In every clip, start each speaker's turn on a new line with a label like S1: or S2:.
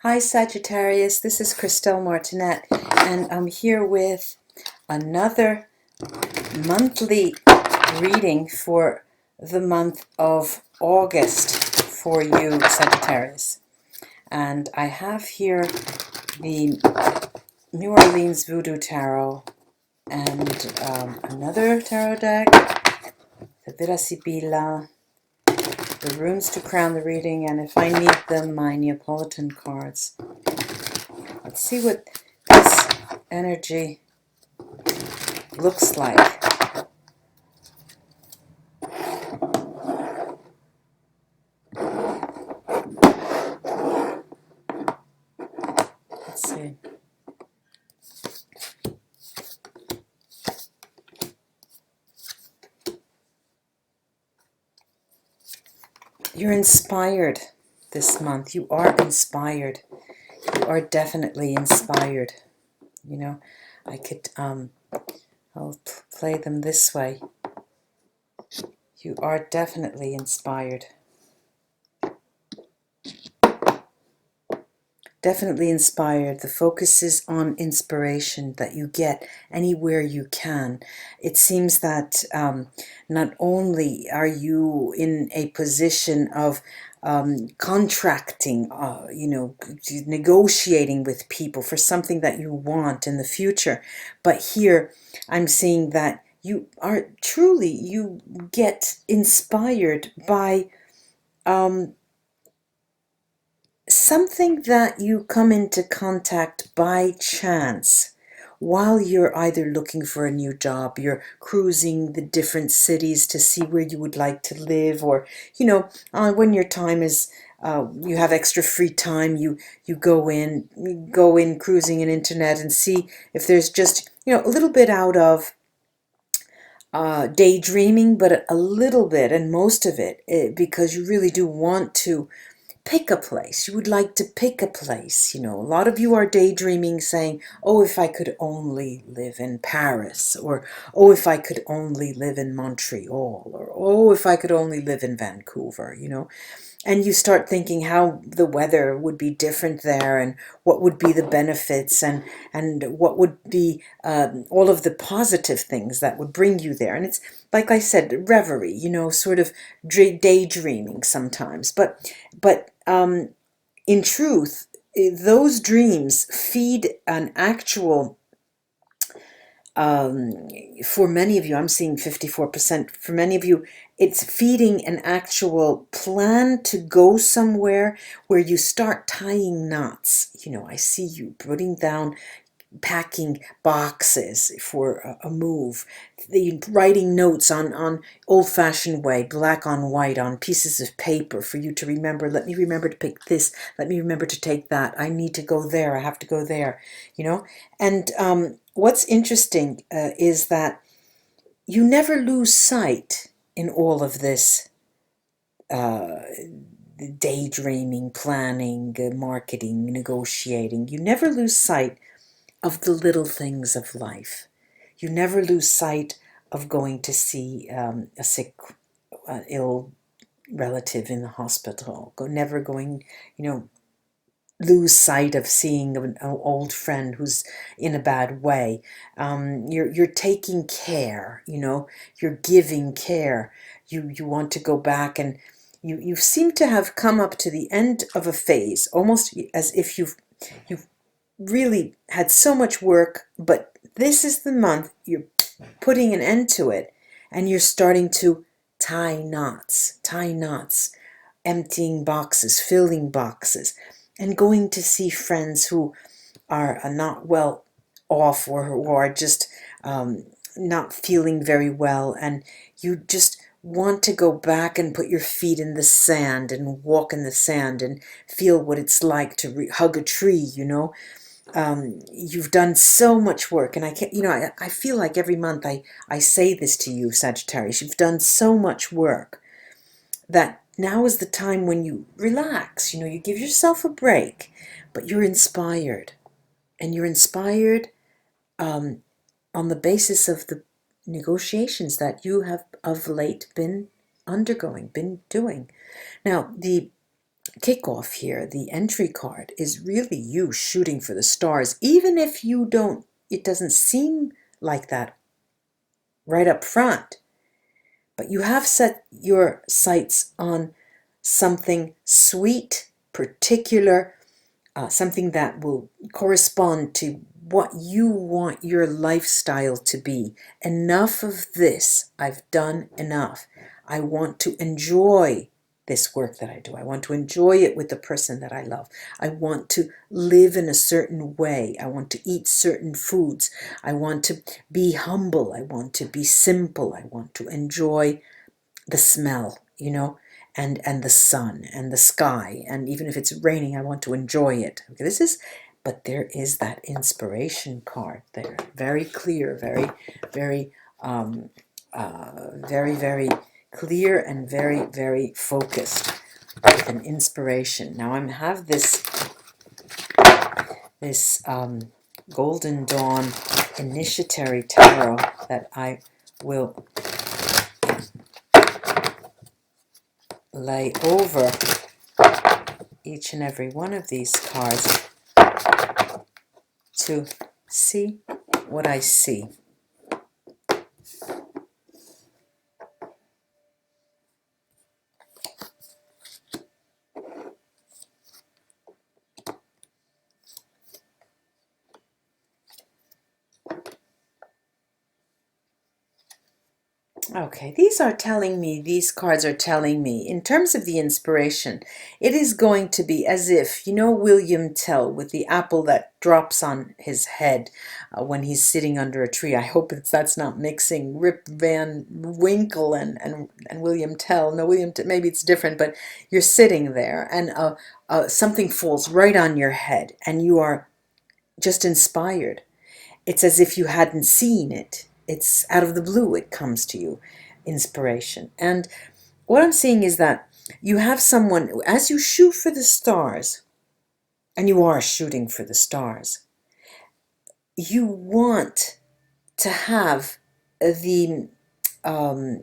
S1: Hi Sagittarius, this is Christelle Martinette, and I'm here with another monthly reading for the month of August for you, Sagittarius. And I have here the New Orleans Voodoo Tarot and another tarot deck, the Vira Sibilla, the runes to crown the reading, and if I need them, my Neapolitan cards. Let's see what this energy looks like. Let's see. You're inspired this month. You are inspired. You are definitely inspired. You know, I could, I'll play them this way. You are definitely inspired. Definitely inspired. The focus is on inspiration that you get anywhere you can. It seems that not only are you in a position of contracting, negotiating with people for something that you want in the future, but here I'm seeing that you are truly, you get inspired by something that you come into contact by chance while you're either looking for a new job, you're cruising the different cities to see where you would like to live, or when your time is you have extra free time, you go in cruising an internet and see if there's just a little bit out of daydreaming, but a little bit and most of it, because you really do want to pick a place. You would like to pick a place. A lot of you are daydreaming, saying, oh, if I could only live in Paris, or oh, if I could only live in Montreal, or oh, if I could only live in Vancouver, and you start thinking how the weather would be different there, and what would be the benefits, and what would be all of the positive things that would bring you there. And it's, like I said, reverie, sort of daydreaming sometimes. But in truth, those dreams feed an actual, for many of you, I'm seeing 54%, for many of you, it's feeding an actual plan to go somewhere where you start tying knots. I see you putting down, packing boxes for a move, writing notes on old-fashioned way, black on white, on pieces of paper for you to remember. Let me remember to pick this. Let me remember to take that. I need to go there. I have to go there. And what's interesting is that you never lose sight in all of this daydreaming, planning, marketing, negotiating. You never lose sight of the little things of life. You never lose sight of going to see a sick, ill relative in the hospital. Never going, lose sight of seeing an old friend who's in a bad way. You're taking care. You're giving care. You want to go back, and you seem to have come up to the end of a phase, almost as if you've really had so much work, but this is the month you're putting an end to it, and you're starting to tie knots, emptying boxes, filling boxes, and going to see friends who are not well off, or who are just not feeling very well, and you just want to go back and put your feet in the sand and walk in the sand and feel what it's like to hug a tree. You've done so much work, and I can't, I feel like every month I say this to you, Sagittarius. You've done so much work that now is the time when you relax. You give yourself a break, but you're inspired, and you're inspired on the basis of the negotiations that you have of late been undergoing, been doing. Now, the kickoff here, the entry card, is really you shooting for the stars, even if you don't, it doesn't seem like that right up front. But you have set your sights on something sweet, particular, something that will correspond to what you want your lifestyle to be. Enough of this. I've done enough. I want to enjoy this work that I do. I want to enjoy it with the person that I love. I want to live in a certain way. I want to eat certain foods. I want to be humble. I want to be simple. I want to enjoy the smell, and the sun and the sky, and even if it's raining, I want to enjoy it. Okay, but there is that inspiration card there, very clear, very, very, very, very clear, and very, very focused, with an inspiration. Now I have this Golden Dawn Initiatory Tarot that I will lay over each and every one of these cards to see what I see. Okay, these cards are telling me, in terms of the inspiration, it is going to be as if, William Tell with the apple that drops on his head when he's sitting under a tree. I hope that's not mixing Rip Van Winkle and William Tell. No, maybe it's different, but you're sitting there and something falls right on your head and you are just inspired. It's as if you hadn't seen it. It's out of the blue, it comes to you, inspiration. And what I'm seeing is that you have someone, as you shoot for the stars, and you are shooting for the stars, you want to have um,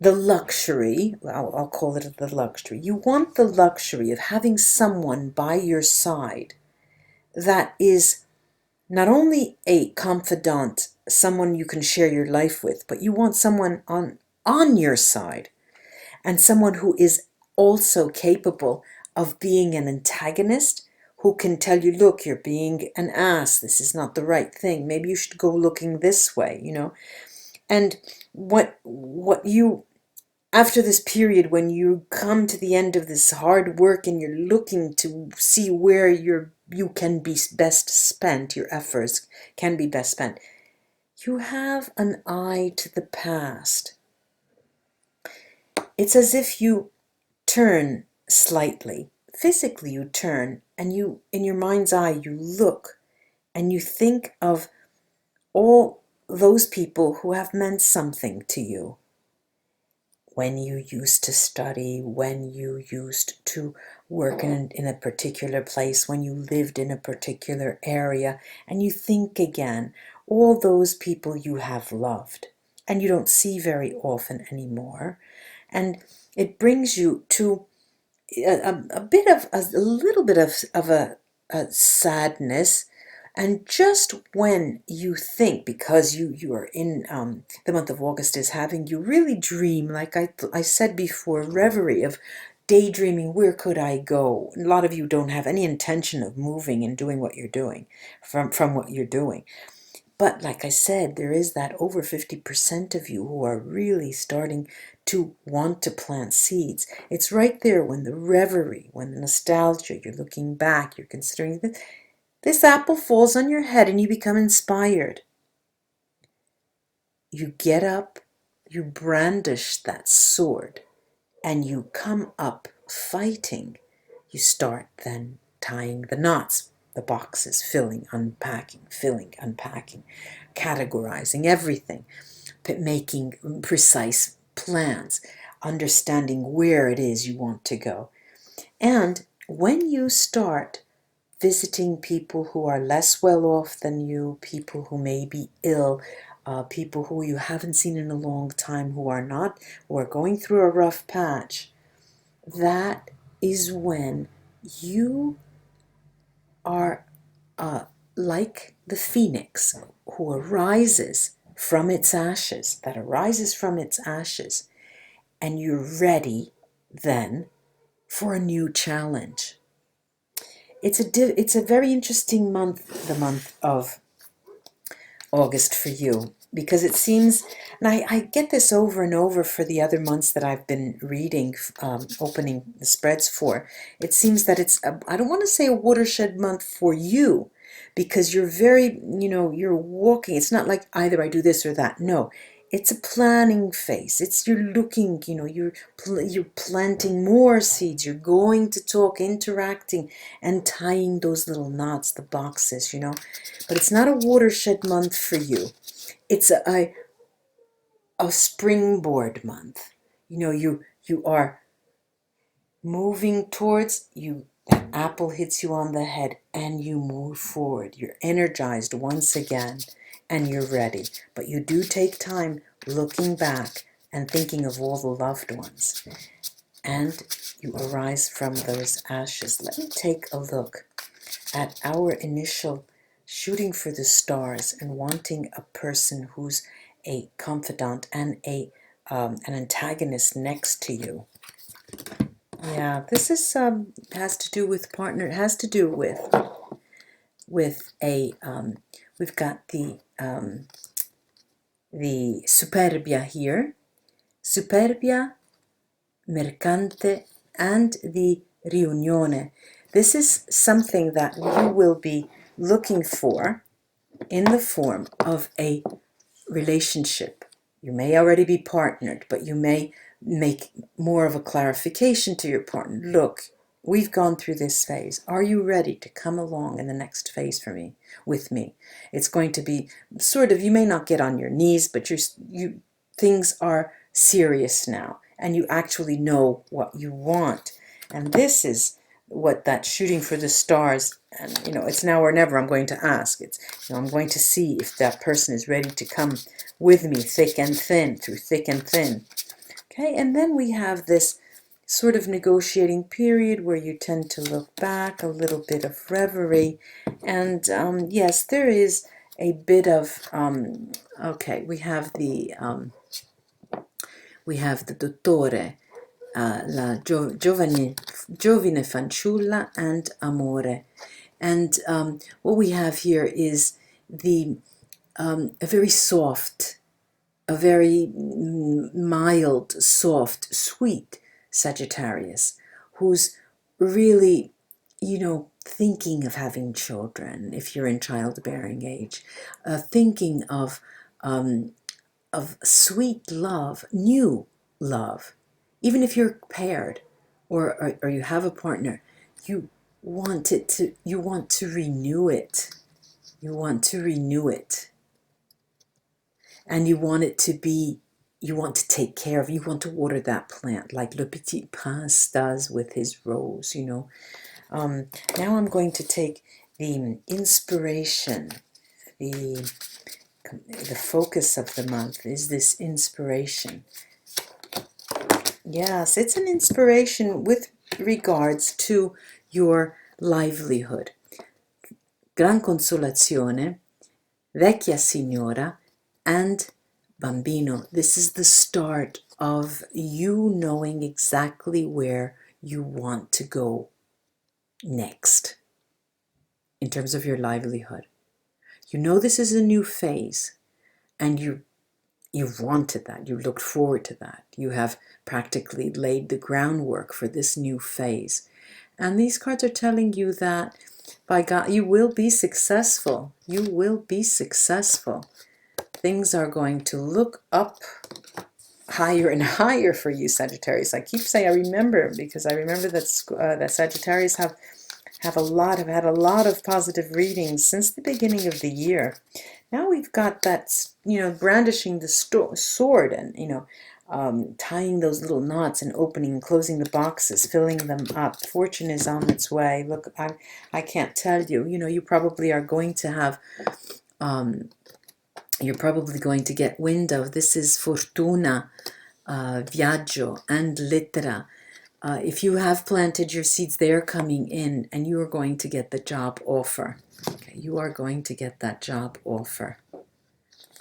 S1: the luxury, I'll call it the luxury. You want the luxury of having someone by your side that is not only a confidant, someone you can share your life with, but you want someone on your side, and someone who is also capable of being an antagonist, who can tell you, look, you're being an ass, this is not the right thing, maybe you should go looking this way, And what you, after this period, when you come to the end of this hard work and you're looking to see where you can be best spent, your efforts can be best spent, you have an eye to the past. It's as if you turn slightly. Physically you turn, and you, in your mind's eye, you look and you think of all those people who have meant something to you. When you used to study, when you used to work in a particular place, when you lived in a particular area, and you think again, all those people you have loved, and you don't see very often anymore, and it brings you to a little bit of a sadness. And just when you think, because you are in the month of August is having you really dream, like I said before, reverie of daydreaming, where could I go? A lot of you don't have any intention of moving and doing what you're doing, from what you're doing. But like I said, there is that over 50% of you who are really starting to want to plant seeds. It's right there, when the reverie, when the nostalgia, you're looking back, you're considering this apple falls on your head and you become inspired. You get up, you brandish that sword, and you come up fighting. You start then tying the knots, the boxes, filling, unpacking, categorizing everything, making precise plans, understanding where it is you want to go. And when you start visiting people who are less well off than you, people who may be ill, people who you haven't seen in a long time, who are going through a rough patch, that is when you are like the phoenix who arises from its ashes, and you're ready then for a new challenge. It's a very interesting month, the month of August for you, because it seems, and I get this over and over for the other months that I've been reading, opening the spreads for. It seems that I don't want to say a watershed month for you, because you're very, you're walking. It's not like either I do this or that. No, it's a planning phase. You're looking, you're planting more seeds. You're going to talk, interacting, and tying those little knots, the boxes, But it's not a watershed month for you. It's a springboard month. You are moving towards you. That apple hits you on the head and you move forward. You're energized once again and you're ready. But you do take time looking back and thinking of all the loved ones. And you arise from those ashes. Let me take a look at our initial shooting for the stars and wanting a person who's a confidant and an antagonist next to you. Yeah, this is has to do with partner. It has to do with a we've got the superbia here, superbia, mercante, and the riunione. This is something that you will be looking for in the form of a relationship. You may already be partnered, but you may make more of a clarification to your partner. Look, we've gone through this phase. Are you ready to come along in the next phase with me? It's going to be sort of, you may not get on your knees, but things are serious now, and you actually know what you want. And this is what that shooting for the stars, and it's now or never. I'm going to ask. I'm going to see if that person is ready to come with me, thick and thin, through thick and thin. Okay, and then we have this sort of negotiating period where you tend to look back, a little bit of reverie, and yes, there is a bit of okay. We have the dottore, la giovane fanciulla, and amore. And what we have here is a very soft, a very mild, soft, sweet Sagittarius, who's really, thinking of having children, if you're in childbearing age, thinking of sweet love, new love. Even if you're paired or you have a partner, you want to renew it. You want to renew it. And you want to take care of, you want to water that plant like Le Petit Prince does with his rose, Now I'm going to take the inspiration, the focus of the month is this inspiration. Yes, it's an inspiration with regards to your livelihood. Gran consolazione, vecchia signora, and bambino. This is the start of you knowing exactly where you want to go next in terms of your livelihood. You know this is a new phase, and you've wanted that. You looked forward to that. You have practically laid the groundwork for this new phase. And these cards are telling you that, by God, you will be successful. You will be successful. Things are going to look up higher and higher for you, Sagittarius. I keep saying, I remember, because I remember that Sagittarius have had a lot of positive readings since the beginning of the year. Now we've got that, brandishing the sword and, tying those little knots and opening and closing the boxes, filling them up. Fortune is on its way. Look, I can't tell you. You probably are going to have, you're probably going to get wind of. This is Fortuna, Viaggio, and Lettera. If you have planted your seeds, they are coming in, and you are going to get the job offer. Okay, you are going to get that job offer.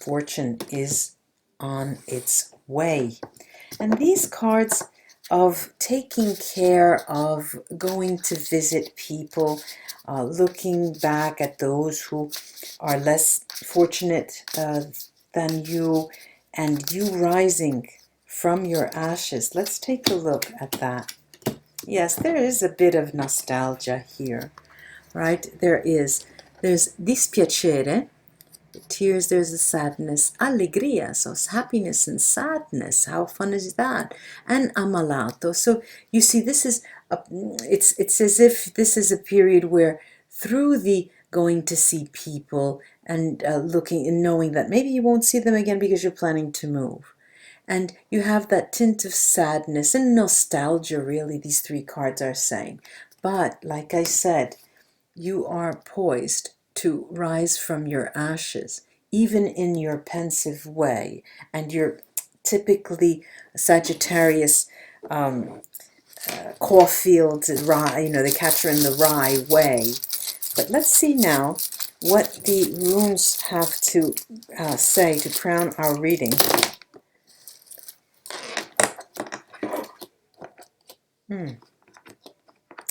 S1: Fortune is on its way. And these cards of taking care of, going to visit people, looking back at those who are less fortunate than you, and you rising from your ashes. Let's take a look at that. Yes, there is a bit of nostalgia here, right? There's dispiacere, tears, there's a sadness, alegria, so it's happiness and sadness. How fun is that? And ammalato. So you see, this is it's as if this is a period where through the going to see people and looking and knowing that maybe you won't see them again because you're planning to move. And you have that tint of sadness and nostalgia, really, these three cards are saying. But like I said, you are poised to rise from your ashes, even in your pensive way. And you're typically Sagittarius, Caulfield, rye, the catcher in the rye way. But let's see now what the runes have to say to crown our reading.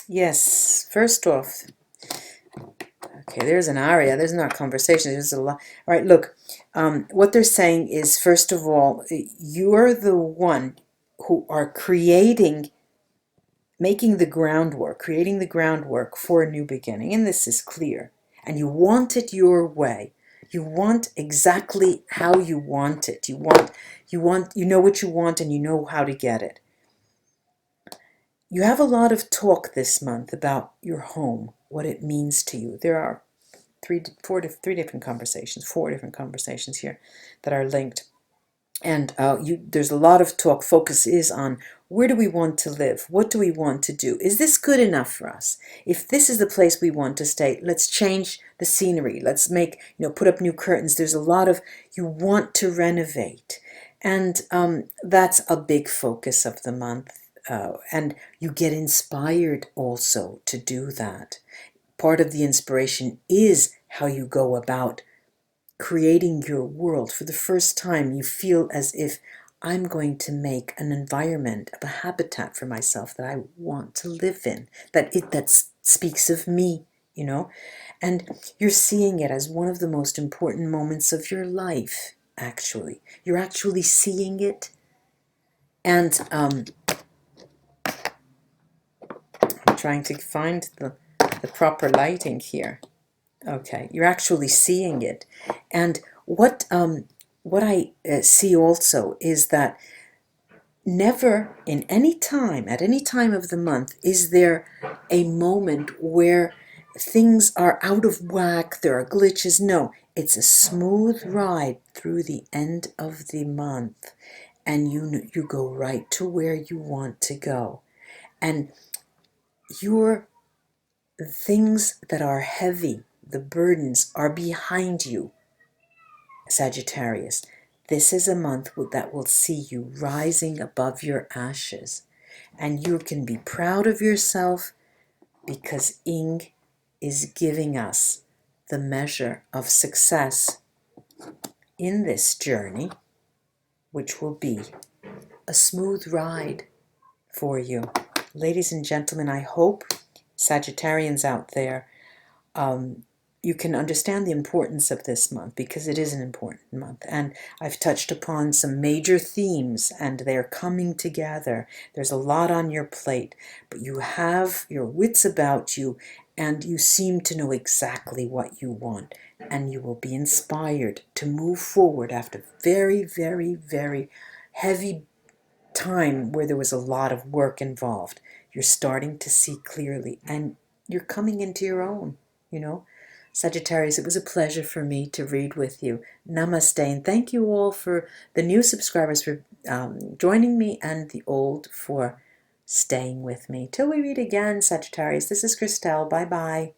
S1: Yes, first off, okay, there's an aria. There's not conversation. There's a lot. All right, look. What they're saying is, first of all, you're the one who are making the groundwork, creating the groundwork for a new beginning. And this is clear. And you want it your way. You want exactly how you want it. You know what you want, and you know how to get it. You have a lot of talk this month about your home, what it means to you. There are four different conversations here that are linked. And there's a lot of talk. Focus is on, where do we want to live? What do we want to do? Is this good enough for us? If this is the place we want to stay, let's change the scenery. Let's put up new curtains. There's a lot of, you want to renovate. And that's a big focus of the month. And you get inspired also to do that. Part of the inspiration is how you go about creating your world. For the first time, you feel as if, I'm going to make an environment, a habitat for myself that I want to live in, that speaks of me, and you're seeing it as one of the most important moments of your life. Actually, you're actually seeing it, and I'm trying to find the proper lighting here. Okay, you're actually seeing it. And what I see also is that never at any time of the month, is there a moment where things are out of whack, there are glitches. No, it's a smooth ride through the end of the month, and you go right to where you want to go. And your things that are heavy, the burdens, are behind you, Sagittarius. This is a month that will see you rising above your ashes. And you can be proud of yourself, because Ing is giving us the measure of success in this journey, which will be a smooth ride for you. Ladies and gentlemen, I hope, Sagittarians out there, you can understand the importance of this month, because it is an important month. And I've touched upon some major themes, and they're coming together. There's a lot on your plate, but you have your wits about you, and you seem to know exactly what you want. And you will be inspired to move forward after very, very, very heavy time where there was a lot of work involved. You're starting to see clearly, and you're coming into your own, Sagittarius, it was a pleasure for me to read with you. Namaste, and thank you all for the new subscribers for joining me, and the old for staying with me. Till we read again, Sagittarius, this is Christelle. Bye-bye.